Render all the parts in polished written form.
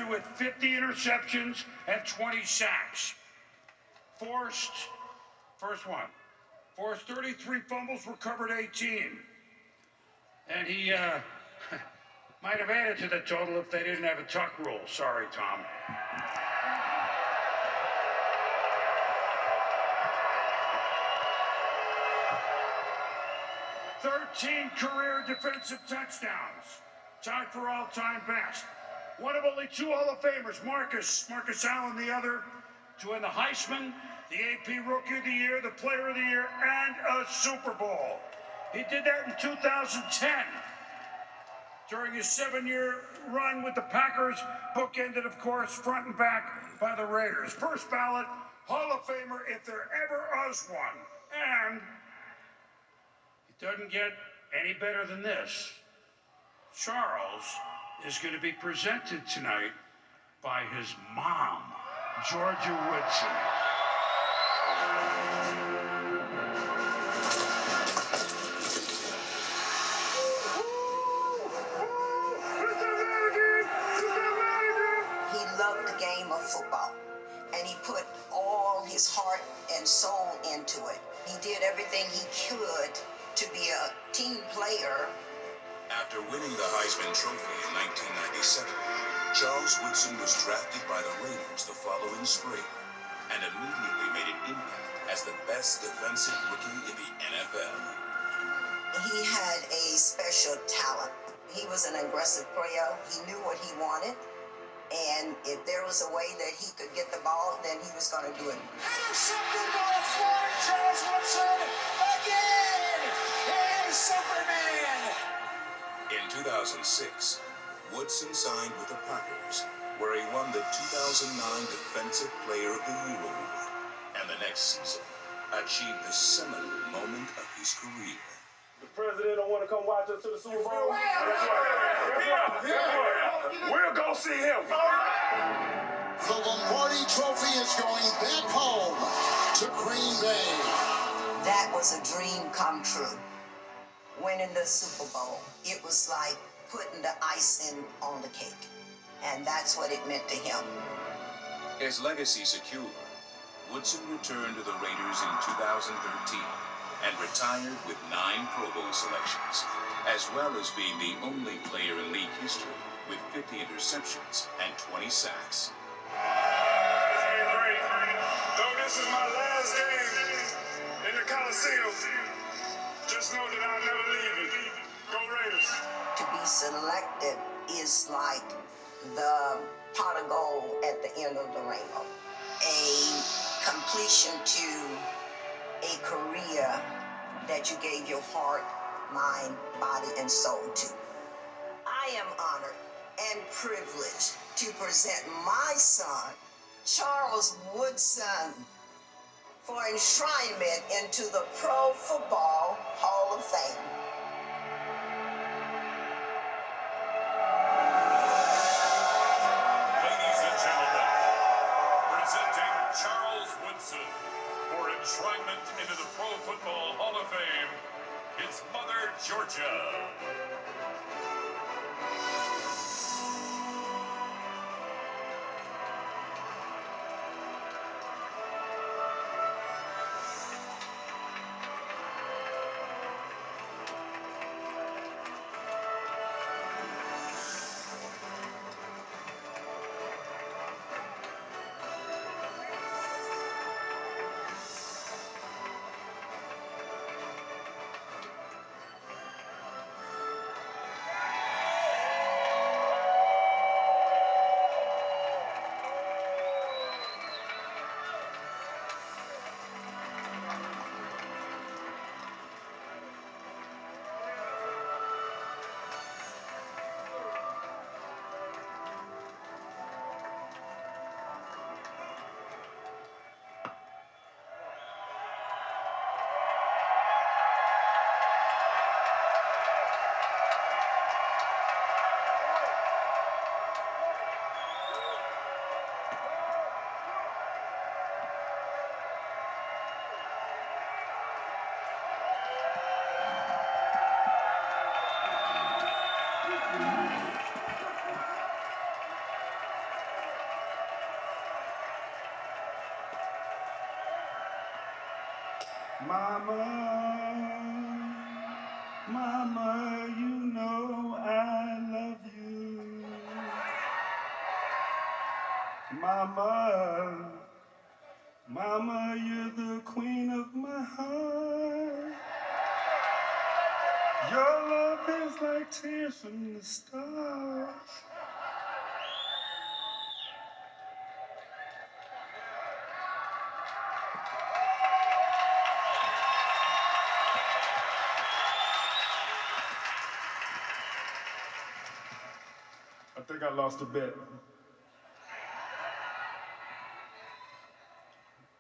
with 50 interceptions and 20 sacks. Forced 33 fumbles, recovered 18. And he might have added to the total if they didn't have a tuck rule. Sorry, Tom. "13 career defensive touchdowns, tied for all-time best. One of only two Hall of Famers, Marcus Allen, the other, to win the Heisman, the AP Rookie of the Year, the Player of the Year, and a Super Bowl. He did that in 2010. During his 7-year run with the Packers, bookended, of course, front and back by the Raiders. First ballot Hall of Famer if there ever was one. And it doesn't get any better than this. Charles is going to be presented tonight by his mom, Georgia Woodson. He loved the game of football, and he put all his heart and soul into it. He did everything he could to be a team player. After winning the Heisman Trophy in 1997, Charles Woodson was drafted by the Raiders the following spring and immediately made an impact as the best defensive rookie in the NFL. He had a special talent. He was an aggressive player. He knew what he wanted, and if there was a way that he could get the ball, then he was going to do it. Intercepted by flying Charles Woodson again! Here's Superman! In 2006, Woodson signed with the Packers, where he won the 2009 Defensive Player of the Year award, and the next season achieved the seminal moment of his career. The president don't want to come watch us to the Super Bowl. We'll go see him. The Lombardi Trophy is going back home to Green Bay. That was a dream come true. Winning the Super Bowl, it was like putting the icing on the cake. And that's what it meant to him. His legacy secure, Woodson returned to the Raiders in 2013 and retired with 9 Pro Bowl selections, as well as being the only player in league history with 50 interceptions and 20 sacks. Though this is my last game in the Coliseum, just know that I'll never leave you. Go Raiders. To be selected is like the pot of gold at the end of the rainbow. A completion to a career that you gave your heart, mind, body, and soul to. I am honored and privileged to present my son, Charles Woodson, for enshrinement into the Pro Football Hall of Fame. Ladies and gentlemen, presenting Charles Woodson for enshrinement into the Pro Football Hall of Fame, his mother, Georgia. Mama, Mama, you know I love you. Mama, Mama, you're the queen of my heart. Your love is like tears from the stars. I think I lost a bet.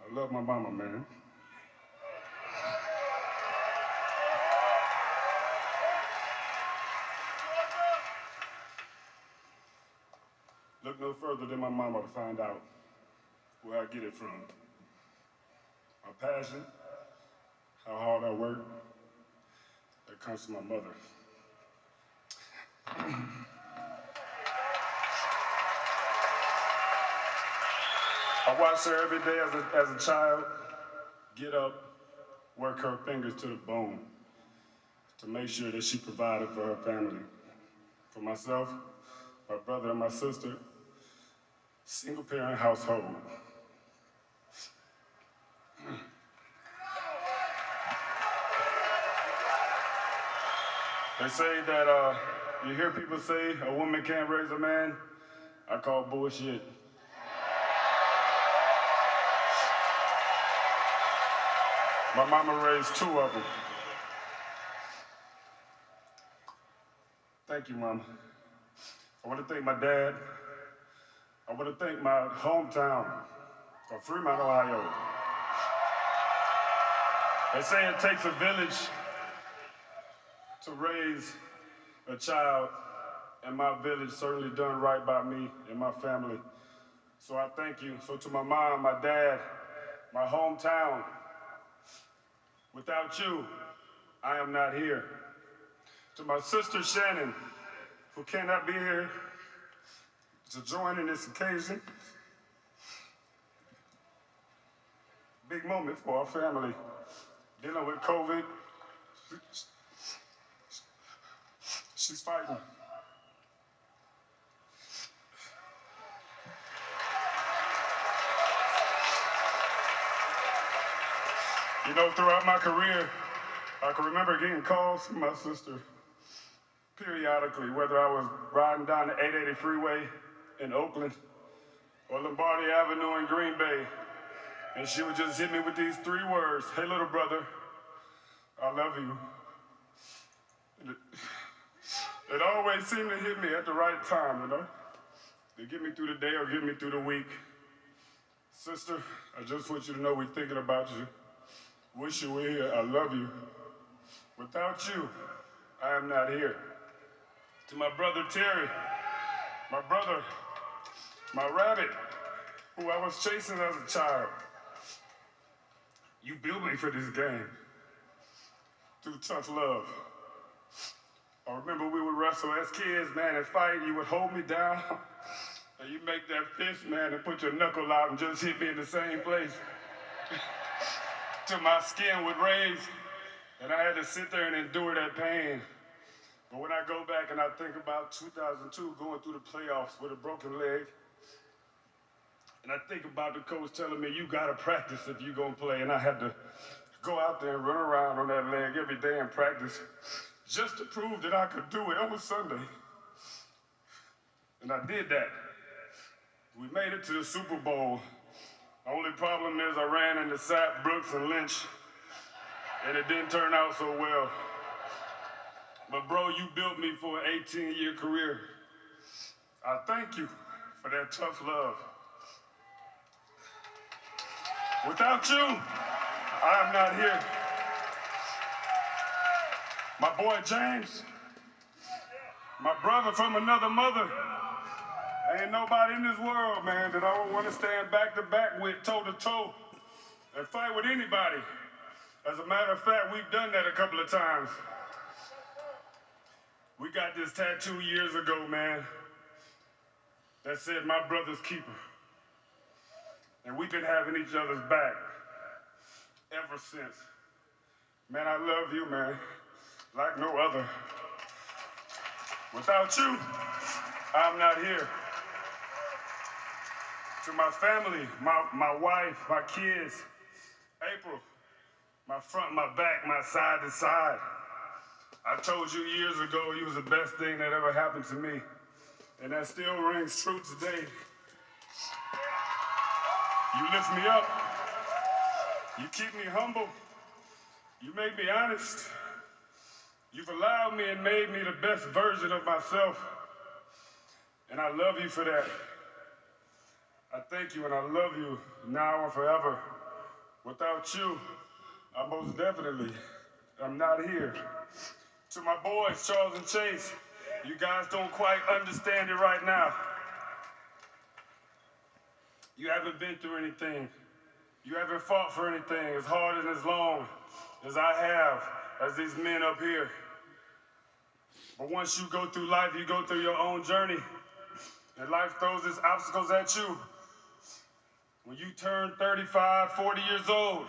I love my mama, man. Look no further than my mama to find out where I get it from. My passion, how hard I work, that comes from my mother. I watched her every day as a child get up, work her fingers to the bone to make sure that she provided for her family. For myself, my brother, and my sister, single parent household. They say that you hear people say a woman can't raise a man. I call bullshit. My mama raised 2 of them. Thank you, Mama. I want to thank my dad. I want to thank my hometown of Fremont, Ohio. They say it takes a village to raise a child, and my village certainly done right by me and my family. So I thank you. So to my mom, my dad, my hometown, without you, I am not here. To my sister Shannon, who cannot be here to join in this occasion. Big moment for our family. Dealing with COVID. She's fighting. You know, throughout my career, I can remember getting calls from my sister periodically, whether I was riding down the 880 freeway in Oakland or Lombardi Avenue in Green Bay, and she would just hit me with these 3 words: "Hey, little brother, I love you." It always seemed to hit me at the right time, you know, to get me through the day or get me through the week. Sister, I just want you to know we're thinking about you. Wish you were here. I love you. Without you, I am not here. To my brother Terry, my brother, my rabbit, who I was chasing as a child. You built me for this game through tough love. I remember we would wrestle as kids, man, and fight. You would hold me down, and you make that fist, man, and put your knuckle out and just hit me in the same place. Till my skin would raise, and I had to sit there and endure that pain. But when I go back and I think about 2002, going through the playoffs with a broken leg, and I think about the coach telling me, you gotta practice if you're gonna play, and I had to go out there and run around on that leg every day and practice just to prove that I could do it. It was Sunday. And I did that. We made it to the Super Bowl. Only problem is I ran into Sapp, Brooks, and Lynch, and it didn't turn out so well. But bro, you built me for an 18-year career. I thank you for that tough love. Without you, I am not here. My boy James, my brother from another mother. Ain't nobody in this world, man, that I would want to stand back to back with, toe to toe, and fight with anybody. As a matter of fact, we've done that a couple of times. We got this tattoo years ago, man, that said my brother's keeper. And we've been having each other's back ever since. Man, I love you, man, like no other. Without you, I'm not here. To my family, my wife, my kids, April, my front, my back, my side to side. I told you years ago you was the best thing that ever happened to me. And that still rings true today. You lift me up. You keep me humble. You make me honest. You've allowed me and made me the best version of myself. And I love you for that. I thank you and I love you now and forever. Without you, I most definitely am not here. To my boys, Charles and Chase, you guys don't quite understand it right now. You haven't been through anything. You haven't fought for anything as hard and as long as I have, as these men up here. But once you go through life, you go through your own journey. And life throws its obstacles at you. When you turn 35, 40 years old,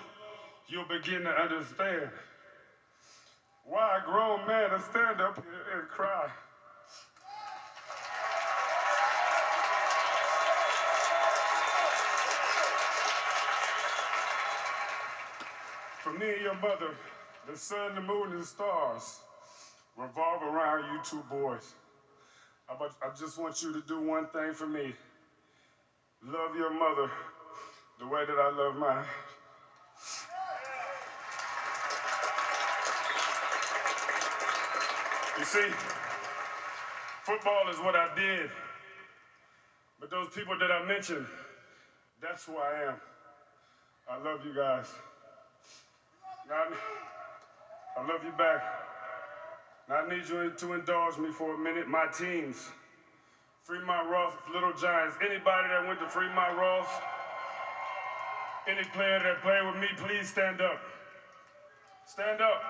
you'll begin to understand why a grown man to stand up here and cry. For me and your mother, the sun, the moon, and the stars revolve around you two boys. I just want you to do one thing for me. Love your mother the way that I love mine. You see, football is what I did. But those people that I mentioned, that's who I am. I love you guys. I love you back. Now I need you to indulge me for a minute. My teams, Fremont Ross, Little Giants. Anybody that went to Fremont Ross, any player that played with me, please stand up. Stand up.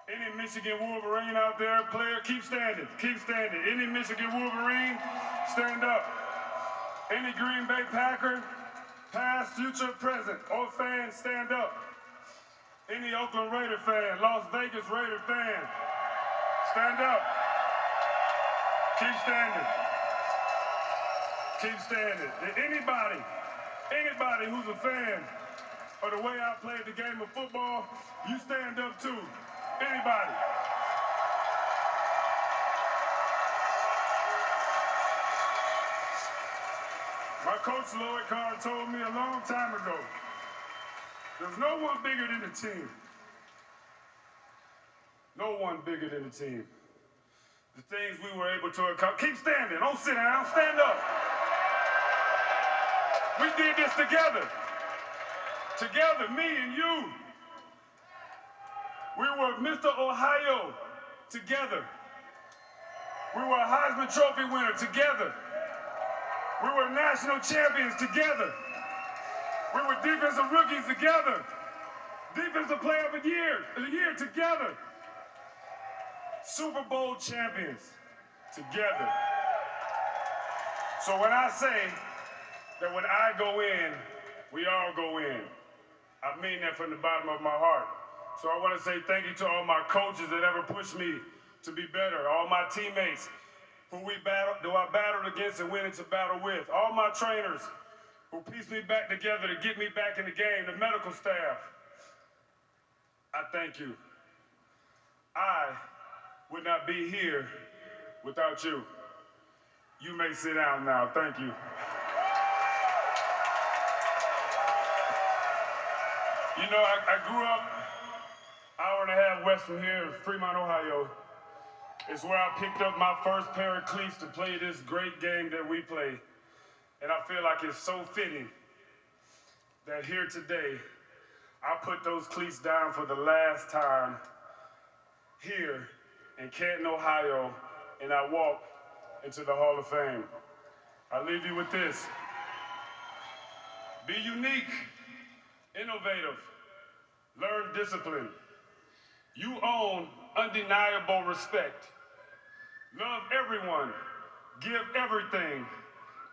Any Michigan Wolverine out there, player, keep standing, keep standing. Any Michigan Wolverine, stand up. Any Green Bay Packer, past, future, present, or fan, stand up. Any Oakland Raider fan, Las Vegas Raider fan, stand up. Keep standing. Keep standing. Anybody who's a fan of the way I played the game of football, you stand up too. Anybody. My coach Lloyd Carr told me a long time ago, there's no one bigger than the team. No one bigger than the team. The things we were able to accomplish. Keep standing, don't sit down, stand up. We did this together. Together, me and you. We were Mr. Ohio together. We were a Heisman Trophy winner together. We were national champions together. We were defensive rookies together. Defensive player of the year together. Super Bowl champions together. So when I say that when I go in, we all go in, I mean that from the bottom of my heart. So I want to say thank you to all my coaches that ever pushed me to be better, all my teammates who I battled against and went into battle with, all my trainers who pieced me back together to get me back in the game, the medical staff. I thank you. I would not be here without you. You may sit down now. Thank you. You know, I grew up hour and a half west from here in Fremont, Ohio. It's where I picked up my first pair of cleats to play this great game that we play. And I feel like it's so fitting that here today, I put those cleats down for the last time here in Canton, Ohio, and I walk into the Hall of Fame. I leave you with this. Be unique, innovative, learn discipline. You own undeniable respect. Love everyone, give everything,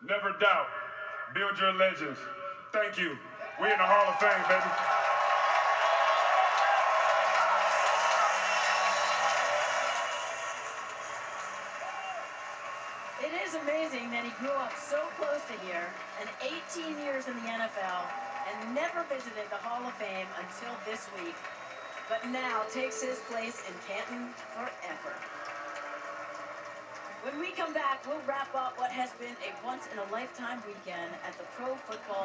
never doubt, build your legends. Thank you. We're in the Hall of Fame, baby. is amazing that he grew up so close to here, and 18 years in the NFL, and never visited the Hall of Fame until this week, but now takes his place in Canton forever. When we come back, we'll wrap up what has been a once-in-a-lifetime weekend at the Pro Football